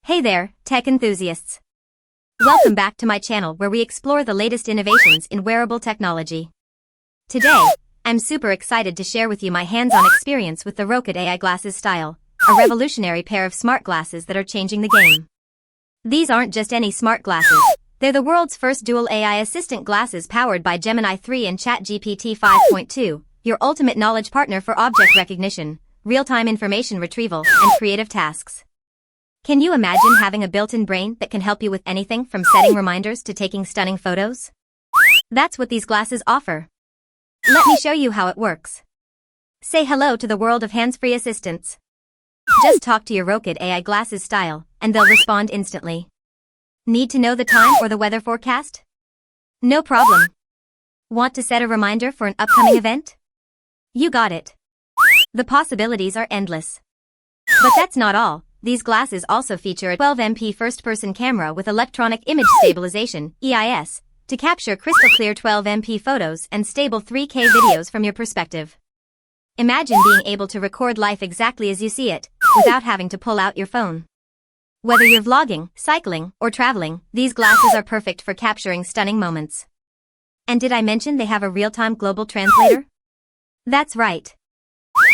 Hey there, tech enthusiasts. Welcome back to my channel where we explore the latest innovations in wearable technology. Today, I'm super excited to share with you my hands-on experience with the Rokid Ai Glasses Style, a revolutionary pair of smart glasses that are changing the game. These aren't just any smart glasses, they're the world's first dual AI assistant glasses powered by Gemini 3 and ChatGPT 5.2, your ultimate knowledge partner for object recognition, real-time information retrieval, and creative tasks. Can you imagine having a built-in brain that can help you with anything from setting reminders to taking stunning photos? That's what these glasses offer. Let me show you how it works. Say hello to the world of hands-free assistants. Just talk to your Rokid Ai Glasses Style, and they'll respond instantly. Need to know the time or the weather forecast? No problem. Want to set a reminder for an upcoming event? You got it. The possibilities are endless. But that's not all. These glasses also feature a 12MP first-person camera with electronic image stabilization, EIS, to capture crystal-clear 12MP photos and stable 3K videos from your perspective. Imagine being able to record life exactly as you see it, without having to pull out your phone. Whether you're vlogging, cycling, or traveling, these glasses are perfect for capturing stunning moments. And did I mention they have a real-time global translator? That's right.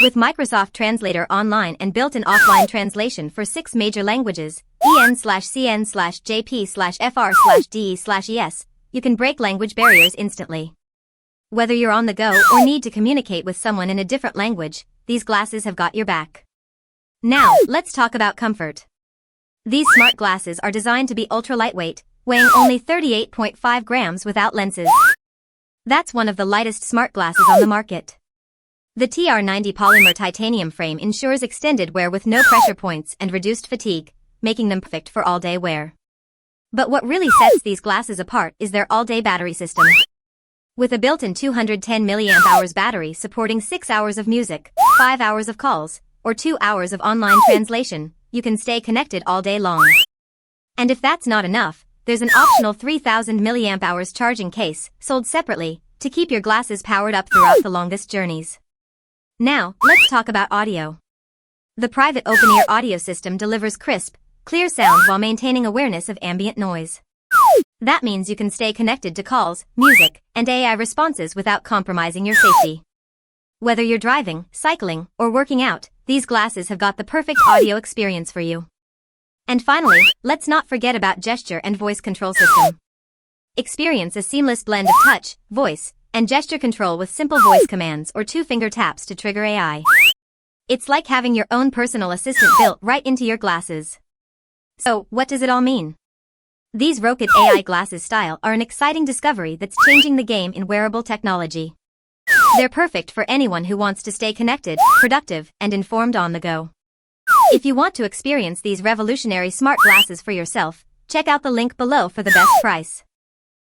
With Microsoft Translator Online and built-in offline translation for 6 major languages, EN/CN/JP/FR/DE/ES, you can break language barriers instantly. Whether you're on the go or need to communicate with someone in a different language, these glasses have got your back. Now, let's talk about comfort. These smart glasses are designed to be ultra-lightweight, weighing only 38.5 grams without lenses. That's one of the lightest smart glasses on the market. The TR90 polymer titanium frame ensures extended wear with no pressure points and reduced fatigue, making them perfect for all-day wear. But what really sets these glasses apart is their all-day battery system. With a built-in 210 mAh battery supporting 6 hours of music, 5 hours of calls, or 2 hours of online translation, you can stay connected all day long. And if that's not enough, there's an optional 3000 mAh charging case, sold separately, to keep your glasses powered up throughout the longest journeys. Now, let's talk about audio. The private open-ear audio system delivers crisp, clear sound while maintaining awareness of ambient noise. That means you can stay connected to calls, music, and AI responses without compromising your safety. Whether you're driving, cycling, or working out, these glasses have got the perfect audio experience for you. And finally, let's not forget about gesture and voice control system. Experience a seamless blend of touch, voice, and gesture control with simple voice commands or 2-finger taps to trigger AI. It's like having your own personal assistant built right into your glasses. So, what does it all mean? These Rokid Ai Glasses Style are an exciting discovery that's changing the game in wearable technology. They're perfect for anyone who wants to stay connected, productive, and informed on the go. If you want to experience these revolutionary smart glasses for yourself, check out the link below for the best price.